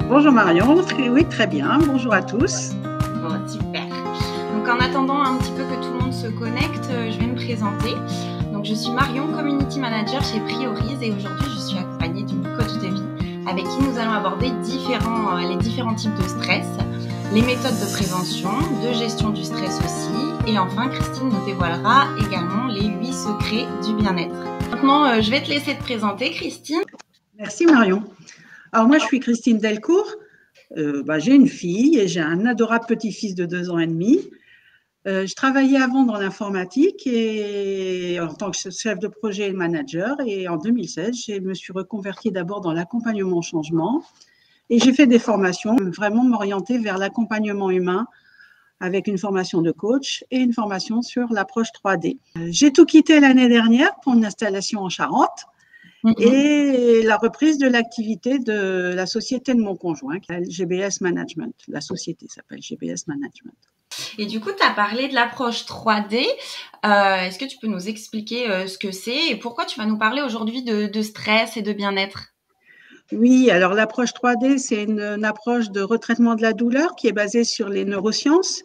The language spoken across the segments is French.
Bonjour Marion, oui très bien, bonjour à tous. Bon, super. Donc en attendant un petit peu que tout le monde se connecte, je vais me présenter. Donc je suis Marion, Community Manager chez Priorise et aujourd'hui je suis accompagnée d'une coach de vie avec qui nous allons aborder les différents types de stress, les méthodes de prévention, de gestion du stress aussi. Et enfin, Christine nous dévoilera également les 8 secrets du bien-être. Maintenant, je vais te laisser te présenter, Christine. Merci Marion. Alors moi, je suis Christine Delcourt. J'ai une fille et j'ai un adorable petit-fils de 2 ans et demi. Je travaillais avant dans l'informatique et en tant que chef de projet et manager. Et en 2016, je me suis reconvertie d'abord dans l'accompagnement au changement. Et j'ai fait des formations, vraiment m'orienter vers l'accompagnement humain avec une formation de coach et une formation sur l'approche 3D. J'ai tout quitté l'année dernière pour une installation en Charente. Et la reprise de l'activité de la société de mon conjoint, qui est GBS Management. La société s'appelle GBS Management. Et du coup, tu as parlé de l'approche 3D. Est-ce que tu peux nous expliquer ce que c'est et pourquoi tu vas nous parler aujourd'hui de stress et de bien-être? Oui, alors l'approche 3D, c'est une approche de retraitement de la douleur qui est basée sur les neurosciences.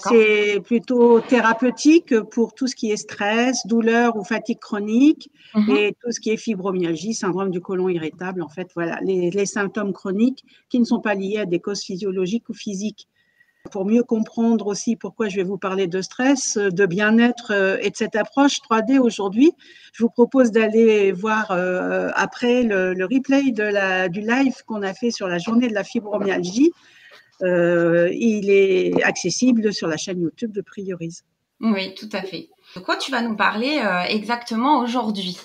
C'est plutôt thérapeutique pour tout ce qui est stress, douleur ou fatigue chronique et tout ce qui est fibromyalgie, syndrome du côlon irritable. En fait, voilà, les symptômes chroniques qui ne sont pas liés à des causes physiologiques ou physiques. Pour mieux comprendre aussi pourquoi je vais vous parler de stress, de bien-être et de cette approche 3D aujourd'hui, je vous propose d'aller voir après le replay du live qu'on a fait sur la journée de la fibromyalgie. Il est accessible sur la chaîne YouTube de Priorise. Oui, tout à fait. De quoi tu vas nous parler exactement aujourd'hui?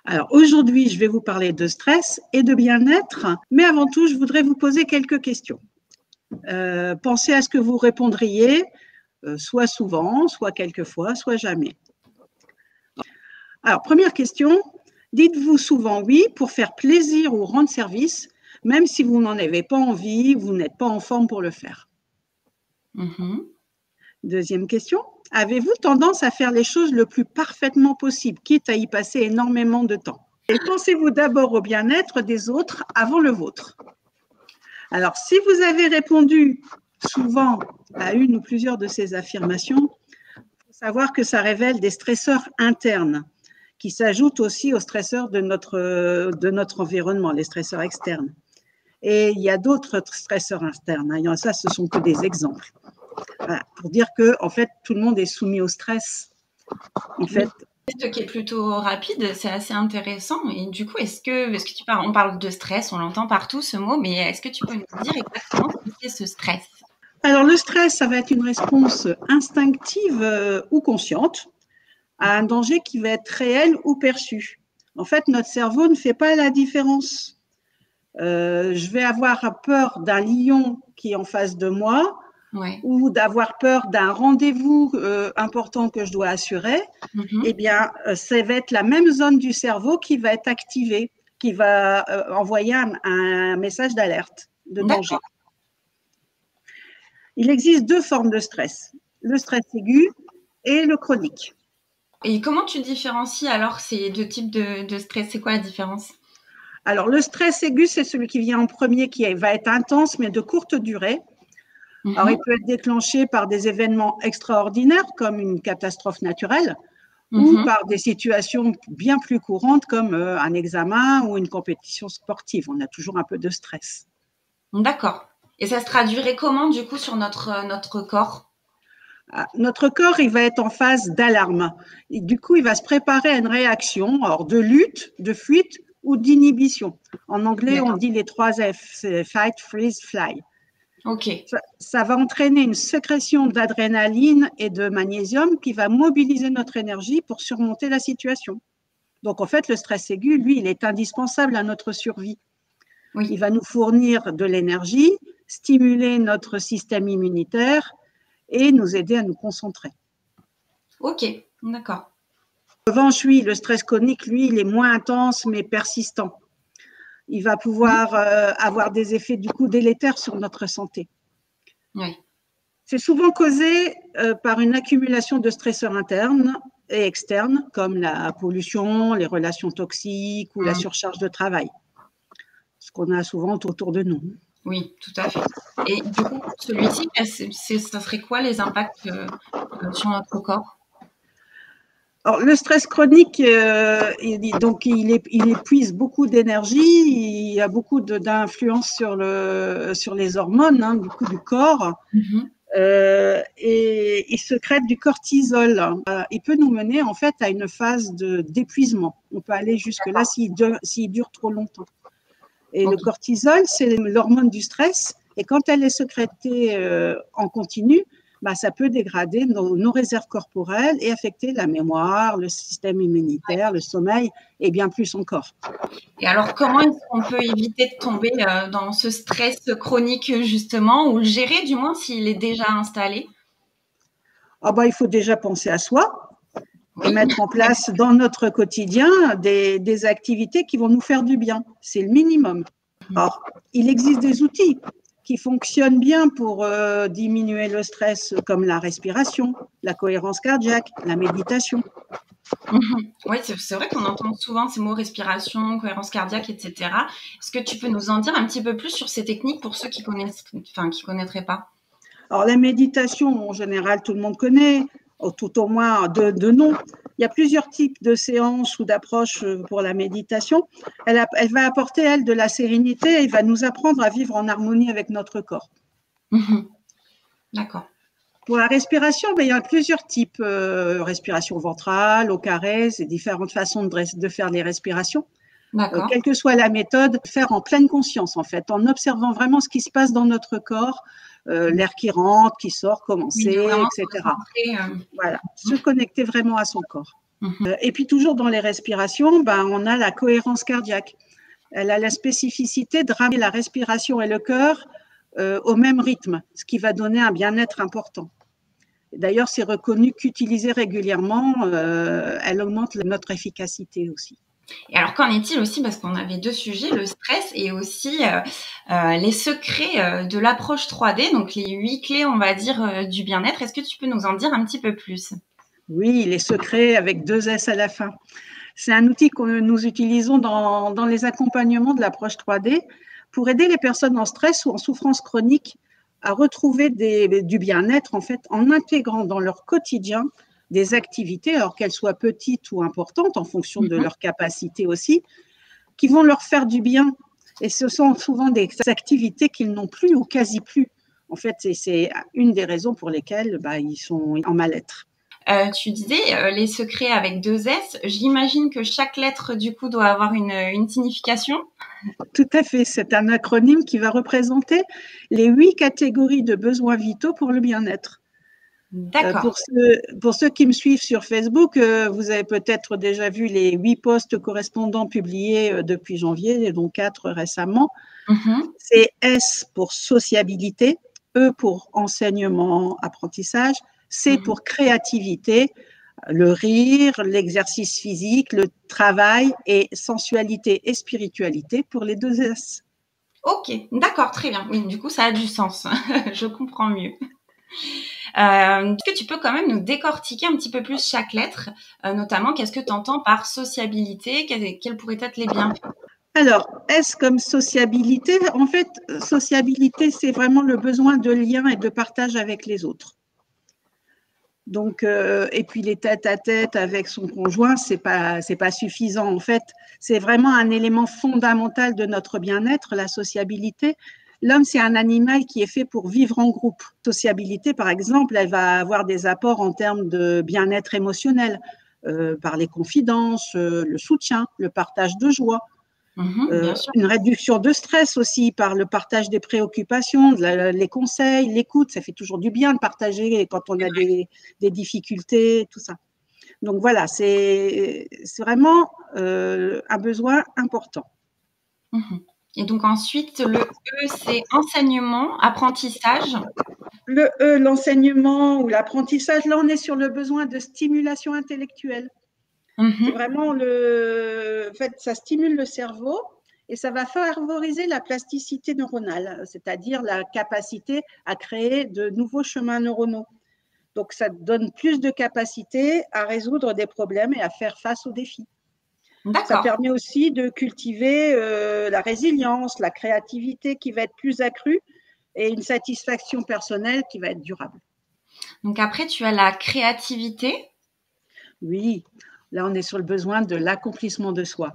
Alors aujourd'hui, je vais vous parler de stress et de bien-être, mais avant tout, je voudrais vous poser quelques questions. Pensez à ce que vous répondriez, soit souvent, soit quelquefois, soit jamais. Alors, première question, dites-vous souvent oui pour faire plaisir ou rendre service, même si vous n'en avez pas envie, vous n'êtes pas en forme pour le faire. Deuxième question, avez-vous tendance à faire les choses le plus parfaitement possible, quitte à y passer énormément de temps? Et pensez-vous d'abord au bien-être des autres avant le vôtre? Alors, si vous avez répondu souvent à une ou plusieurs de ces affirmations, il faut savoir que ça révèle des stresseurs internes qui s'ajoutent aussi aux stresseurs de notre environnement, les stresseurs externes. Et il y a d'autres stresseurs internes. Ça, ce sont que des exemples. Voilà, pour dire que, en fait, tout le monde est soumis au stress. En fait, ce qui est plutôt rapide, c'est assez intéressant. Et du coup, on parle de stress, on l'entend partout ce mot, mais est-ce que tu peux nous dire exactement ce qu'est ce stress? Alors, le stress, ça va être une réponse instinctive ou consciente à un danger qui va être réel ou perçu. En fait, notre cerveau ne fait pas la différence. Je vais avoir peur d'un lion qui est en face de moi, ou d'avoir peur d'un rendez-vous important que je dois assurer. Eh bien, ça va être la même zone du cerveau qui va être activée, qui va envoyer un message d'alerte, de danger. Il existe 2 formes de stress, le stress aigu et le chronique. Et comment tu différencies alors ces 2 types de stress? C'est quoi la différence? Alors, le stress aigu, c'est celui qui vient en premier, qui va être intense, mais de courte durée. Alors, il peut être déclenché par des événements extraordinaires, comme une catastrophe naturelle, ou par des situations bien plus courantes, comme un examen ou une compétition sportive. On a toujours un peu de stress. D'accord. Et ça se traduirait comment, du coup, sur notre corps? Notre corps, il va être en phase d'alarme. Du coup, il va se préparer à une réaction, alors de lutte, de fuite ou d'inhibition. En anglais, on dit les 3 F, c'est fight, freeze, fly. Ça va entraîner une sécrétion d'adrénaline et de magnésium qui va mobiliser notre énergie pour surmonter la situation. Donc, en fait, le stress aigu, lui, il est indispensable à notre survie. Il va nous fournir de l'énergie, stimuler notre système immunitaire et nous aider à nous concentrer. Ok, d'accord. En revanche, oui, le stress chronique, lui, il est moins intense mais persistant. Il va pouvoir avoir des effets du coup délétères sur notre santé. C'est souvent causé par une accumulation de stresseurs internes et externes, comme la pollution, les relations toxiques ou la surcharge de travail, ce qu'on a souvent autour de nous. Oui, tout à fait. Et du coup, celui-ci, ça serait quoi les impacts sur notre corps? Alors, le stress chronique, il épuise beaucoup d'énergie, il y a beaucoup d'influence sur les hormones, hein, du corps, et il sécrète du cortisol. Il peut nous mener en fait à une phase d'épuisement. On peut aller jusque-là s'il dure trop longtemps. Et le cortisol, c'est l'hormone du stress, et quand elle est sécrétée en continu, bah, ça peut dégrader nos réserves corporelles et affecter la mémoire, le système immunitaire, le sommeil et bien plus encore. Et alors, comment est-ce qu'on peut éviter de tomber dans ce stress chronique justement, ou le gérer du moins s'il est déjà installé? Bah, il faut déjà penser à soi et mettre en place dans notre quotidien des activités qui vont nous faire du bien. C'est le minimum. Alors, il existe des outils qui fonctionnent bien pour diminuer le stress, comme la respiration, la cohérence cardiaque, la méditation. Oui, c'est vrai qu'on entend souvent ces mots respiration, cohérence cardiaque, etc. Est-ce que tu peux nous en dire un petit peu plus sur ces techniques pour ceux qui connaîtraient pas? Alors, la méditation, en général, tout le monde connaît, tout au moins de nom. Il y a plusieurs types de séances ou d'approches pour la méditation. Elle va apporter, elle, de la sérénité et va nous apprendre à vivre en harmonie avec notre corps. D'accord. Pour la respiration, il y a plusieurs types. Respiration ventrale, au carré, c'est différentes façons de faire les respirations. Quelle que soit la méthode, faire en pleine conscience, en fait, en observant vraiment ce qui se passe dans notre corps, l'air qui rentre, qui sort, commencer, etc. Voilà, se connecter vraiment à son corps. Et puis toujours dans les respirations, on a la cohérence cardiaque. Elle a la spécificité de ramener la respiration et le cœur au même rythme, ce qui va donner un bien-être important. D'ailleurs, c'est reconnu qu'utilisée régulièrement, elle augmente notre efficacité aussi. Et alors, qu'en est-il aussi, parce qu'on avait deux sujets, le stress et aussi les secrets de l'approche 3D, donc les 8 clés, on va dire, du bien-être. Est-ce que tu peux nous en dire un petit peu plus? Oui, les secrets avec 2 S à la fin. C'est un outil que nous utilisons dans les accompagnements de l'approche 3D pour aider les personnes en stress ou en souffrance chronique à retrouver du bien-être, en fait, en intégrant dans leur quotidien des activités, alors qu'elles soient petites ou importantes, en fonction de leur capacité aussi, qui vont leur faire du bien. Et ce sont souvent des activités qu'ils n'ont plus ou quasi plus. En fait, c'est une des raisons pour lesquelles ils sont en mal-être. Tu disais les secrets avec 2 S. J'imagine que chaque lettre, du coup, doit avoir une signification. Tout à fait. C'est un acronyme qui va représenter les 8 catégories de besoins vitaux pour le bien-être. D'accord. Pour ceux qui me suivent sur Facebook, vous avez peut-être déjà vu les 8 posts correspondants publiés depuis janvier, dont 4 récemment. C'est S pour sociabilité, E pour enseignement, apprentissage, C pour créativité, le rire, l'exercice physique, le travail et sensualité et spiritualité pour les 2 S. Ok, d'accord, très bien. Oui, du coup, ça a du sens. Je comprends mieux. Est-ce que tu peux quand même nous décortiquer un petit peu plus chaque lettre, notamment qu'est-ce que tu entends par sociabilité, quels pourraient être les bienfaits? Alors, S comme sociabilité, en fait, sociabilité, c'est vraiment le besoin de lien et de partage avec les autres. Donc, et puis les tête-à-tête avec son conjoint, c'est pas suffisant. En fait, c'est vraiment un élément fondamental de notre bien-être, la sociabilité. L'homme, c'est un animal qui est fait pour vivre en groupe. Sociabilité, par exemple, elle va avoir des apports en termes de bien-être émotionnel, par les confidences, le soutien, le partage de joie. Une réduction de stress aussi par le partage des préoccupations, les conseils, l'écoute, ça fait toujours du bien de partager quand on a des difficultés, tout ça. Donc voilà, c'est vraiment un besoin important. Et donc ensuite, le E, c'est enseignement, apprentissage. Le E, l'enseignement ou l'apprentissage, là on est sur le besoin de stimulation intellectuelle. C'est vraiment en fait, ça stimule le cerveau et ça va favoriser la plasticité neuronale, c'est-à-dire la capacité à créer de nouveaux chemins neuronaux. Donc, ça donne plus de capacité à résoudre des problèmes et à faire face aux défis. Ça D'accord. permet aussi de cultiver la résilience, la créativité qui va être plus accrue et une satisfaction personnelle qui va être durable. Donc après, tu as la créativité. Oui, là, on est sur le besoin de l'accomplissement de soi.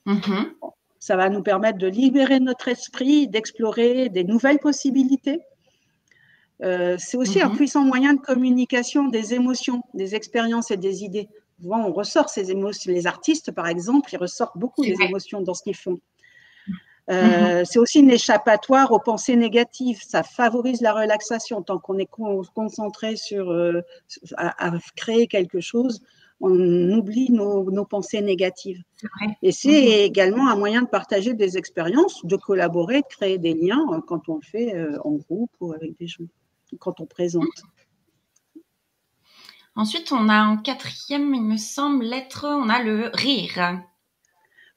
Mhm. Ça va nous permettre de libérer notre esprit, d'explorer des nouvelles possibilités. C'est aussi un Mhm. puissant moyen de communication des émotions, des expériences et des idées. Souvent, on ressort ces émotions. Les artistes, par exemple, ils ressortent beaucoup C'est les vrai. émotions dans ce qu'ils font. Mhm. C'est aussi une échappatoire aux pensées négatives. Ça favorise la relaxation. Tant qu'on est concentré sur à créer quelque chose, on oublie nos pensées négatives. C'est vrai. Et c'est Mhm. également un moyen de partager des expériences, de collaborer, de créer des liens quand on le fait en groupe ou avec des gens, quand on présente. Ensuite, on a en quatrième, il me semble, lettre, on a le rire.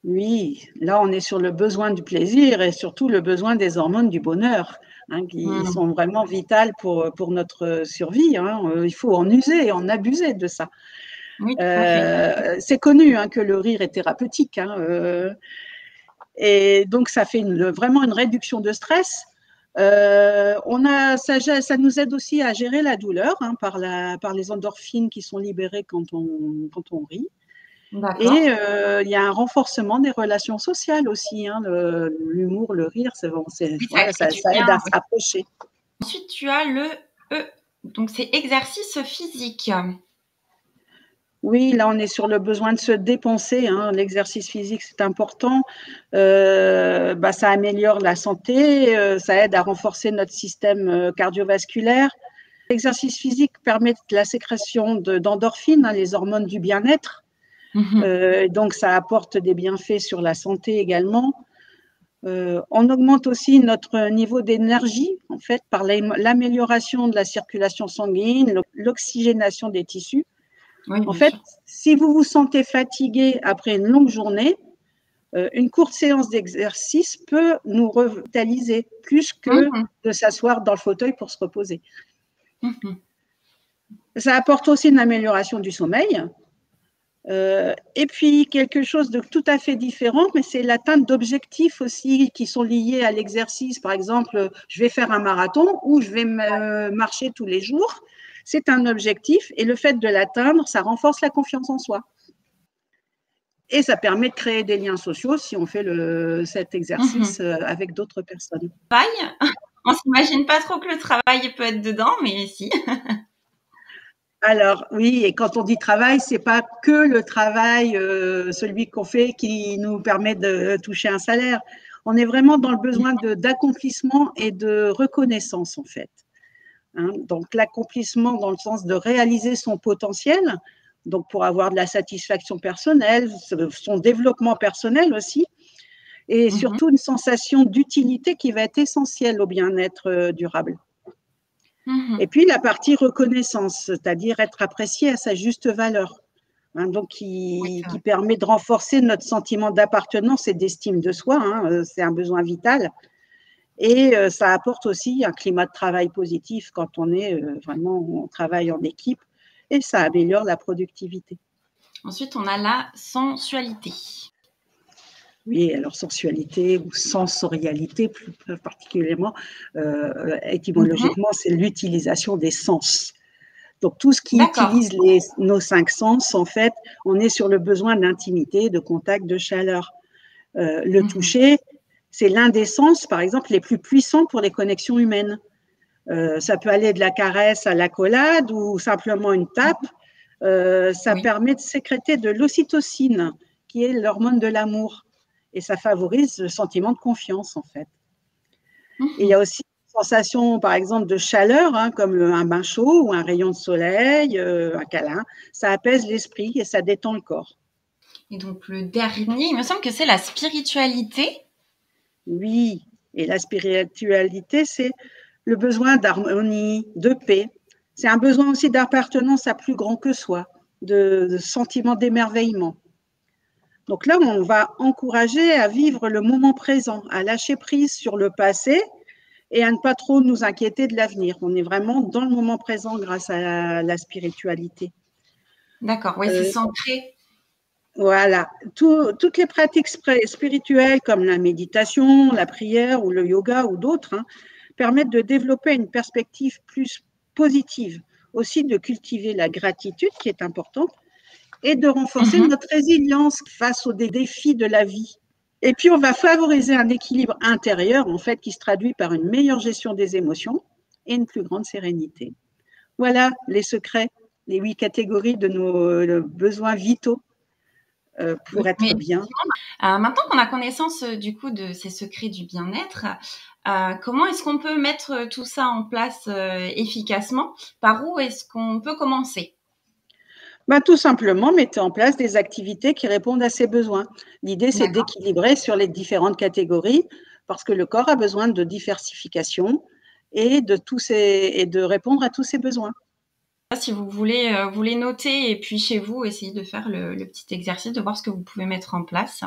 Oui, là, on est sur le besoin du plaisir et surtout le besoin des hormones du bonheur, qui Mhm. sont vraiment vitales pour notre survie. Il faut en user et en abuser de ça. Oui, tout à fait. C'est connu que le rire est thérapeutique. Et donc, ça fait vraiment une réduction de stress. Ça nous aide aussi à gérer la douleur par les endorphines qui sont libérées quand on rit. D'accord. Et il y a un renforcement des relations sociales aussi. L'humour, le rire, Oui, ça voilà, crée du ça lien. aide à se Oui. rapprocher. Ensuite, tu as le E. Donc, c'est exercice physique. Oui, là, on est sur le besoin de se dépenser. L'exercice physique, c'est important. Ça améliore la santé, ça aide à renforcer notre système cardiovasculaire. L'exercice physique permet la sécrétion d'endorphines, les hormones du bien-être. Mhm. Donc, ça apporte des bienfaits sur la santé également. On augmente aussi notre niveau d'énergie, en fait, par l'amélioration de la circulation sanguine, l'oxygénation des tissus. Oui, En bien fait, sûr. si vous vous sentez fatigué après une longue journée, une courte séance d'exercice peut nous revitaliser plus que Mhm. de s'asseoir dans le fauteuil pour se reposer. Mhm. Ça apporte aussi une amélioration du sommeil. Et puis, quelque chose de tout à fait différent, mais c'est l'atteinte d'objectifs aussi qui sont liés à l'exercice. Par exemple, je vais faire un marathon ou je vais marcher tous les jours. C'est un objectif et le fait de l'atteindre, ça renforce la confiance en soi. Et ça permet de créer des liens sociaux si on fait cet exercice Mhm. avec d'autres personnes. Travail. On s'imagine pas trop que le travail peut être dedans, mais si. Alors oui, et quand on dit travail, c'est pas que le travail, celui qu'on fait, qui nous permet de toucher un salaire. On est vraiment dans le besoin d'accomplissement et de reconnaissance en fait. Donc l'accomplissement dans le sens de réaliser son potentiel, donc pour avoir de la satisfaction personnelle, son développement personnel aussi, et Mhm. surtout une sensation d'utilité qui va être essentielle au bien-être durable. Et Mhm. puis la partie reconnaissance, c'est-à-dire être apprécié à sa juste valeur, donc Oui, qui permet de renforcer notre sentiment d'appartenance et d'estime de soi. C'est un besoin vital. Et ça apporte aussi un climat de travail positif quand on travaille en équipe, et ça améliore la productivité. Ensuite, on a la sensualité. Oui, alors sensualité ou sensorialité plus particulièrement, Mhm. étymologiquement, c'est l'utilisation des sens. Donc tout ce qui D'accord. utilise nos 5 sens, en fait, on est sur le besoin d'intimité, de contact, de chaleur. Le Mhm. toucher, c'est l'un des sens, par exemple, les plus puissants pour les connexions humaines. Ça peut aller de la caresse à l'accolade ou simplement une tape. Ça Oui. permet de sécréter de l'ocytocine, qui est l'hormone de l'amour. Et ça favorise le sentiment de confiance, en fait. Et il y a Mhm. aussi une sensation, par exemple, de chaleur, comme un bain chaud ou un rayon de soleil, un câlin. Ça apaise l'esprit et ça détend le corps. Et donc, le dernier, il me semble que c'est la spiritualité. Oui, et la spiritualité, c'est le besoin d'harmonie, de paix. C'est un besoin aussi d'appartenance à plus grand que soi, de sentiment d'émerveillement. Donc là, on va encourager à vivre le moment présent, à lâcher prise sur le passé et à ne pas trop nous inquiéter de l'avenir. On est vraiment dans le moment présent grâce à la spiritualité. D'accord. Oui, c'est Euh, centré. Voilà. Toutes les pratiques spirituelles comme la méditation, la prière ou le yoga ou d'autres permettent de développer une perspective plus positive, aussi de cultiver la gratitude qui est importante et de renforcer notre résilience face aux défis de la vie. Et puis, on va favoriser un équilibre intérieur, en fait, qui se traduit par une meilleure gestion des émotions et une plus grande sérénité. Voilà les secrets, les 8 catégories de nos besoins vitaux pour être bien. Maintenant qu'on a connaissance du coup de ces secrets du bien-être, comment est-ce qu'on peut mettre tout ça en place efficacement? Par où est-ce qu'on peut commencer? Tout simplement, mettez en place des activités qui répondent à ses besoins. L'idée, c'est d'équilibrer sur les différentes catégories parce que le corps a besoin de diversification et de répondre à tous ses besoins. Si vous voulez vous les noter et puis chez vous, essayez de faire le petit exercice, de voir ce que vous pouvez mettre en place.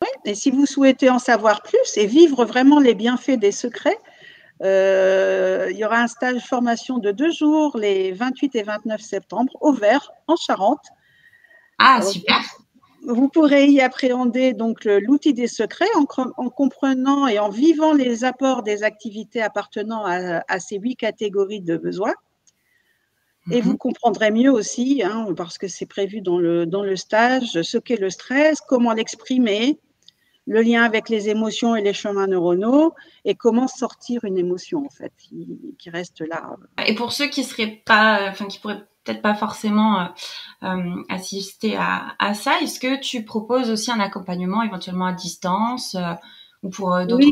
Oui, et si vous souhaitez en savoir plus et vivre vraiment les bienfaits des secrets, il y aura un stage formation de 2 jours, les 28 et 29 septembre, au Vert, en Charente. Ah, super! Vous pourrez y appréhender donc l'outil des secrets en comprenant et en vivant les apports des activités appartenant à ces 8 catégories de besoins. Et vous comprendrez mieux aussi, parce que c'est prévu dans le stage, ce qu'est le stress, comment l'exprimer, le lien avec les émotions et les chemins neuronaux, et comment sortir une émotion, en fait, qui reste là. Et pour ceux qui seraient pas, qui pourraient peut-être pas forcément assister à ça, est-ce que tu proposes aussi un accompagnement éventuellement à distance ou pour d'autres?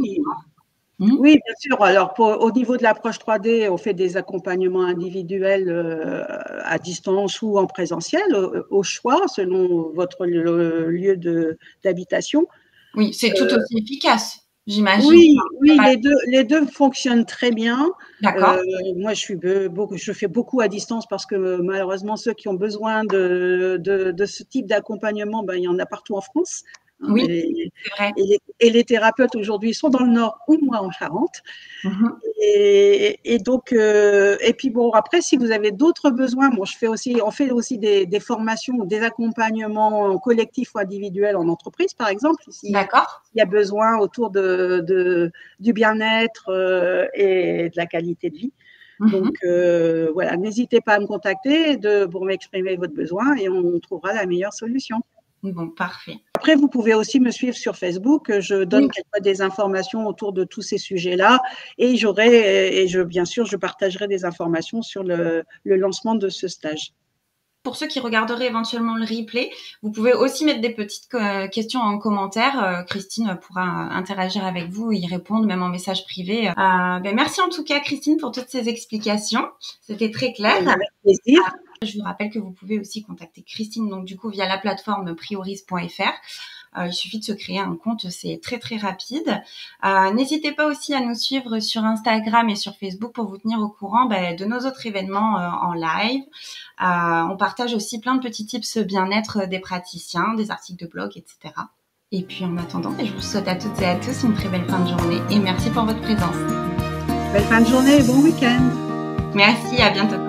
Oui, bien sûr. Alors, au niveau de l'approche 3D, on fait des accompagnements individuels à distance ou en présentiel, au choix, selon votre lieu d'habitation. Oui, c'est tout aussi efficace, j'imagine. Oui, les deux fonctionnent très bien. D'accord. Moi, je fais beaucoup à distance parce que malheureusement, ceux qui ont besoin de ce type d'accompagnement, il y en a partout en France. Oui, c'est vrai. Et les thérapeutes aujourd'hui sont dans le Nord ou moi en Charente. Et donc, et puis bon, après, si vous avez d'autres besoins, on fait aussi des formations ou des accompagnements collectifs ou individuels en entreprise, par exemple. D'accord. Il y a besoin autour du bien-être et de la qualité de vie. Donc, voilà, n'hésitez pas à me contacter pour m'exprimer votre besoin et on trouvera la meilleure solution. Bon, parfait. Après, vous pouvez aussi me suivre sur Facebook. Je donne quelquefois des informations autour de tous ces sujets-là et bien sûr, je partagerai des informations sur le lancement de ce stage. Pour ceux qui regarderaient éventuellement le replay, vous pouvez aussi mettre des petites questions en commentaire. Christine pourra interagir avec vous, y répondre, même en message privé. Merci en tout cas, Christine, pour toutes ces explications. C'était très clair. Avec plaisir. Je vous rappelle que vous pouvez aussi contacter Christine, donc du coup via la plateforme prioris.fr. Il suffit de se créer un compte, c'est très très rapide. N'hésitez pas aussi à nous suivre sur Instagram et sur Facebook pour vous tenir au courant de nos autres événements en live. On partage aussi plein de petits tips bien-être des praticiens, des articles de blog, etc. Et puis en attendant, je vous souhaite à toutes et à tous une très belle fin de journée et merci pour votre présence. Belle fin de journée et bon week-end. Merci, à bientôt.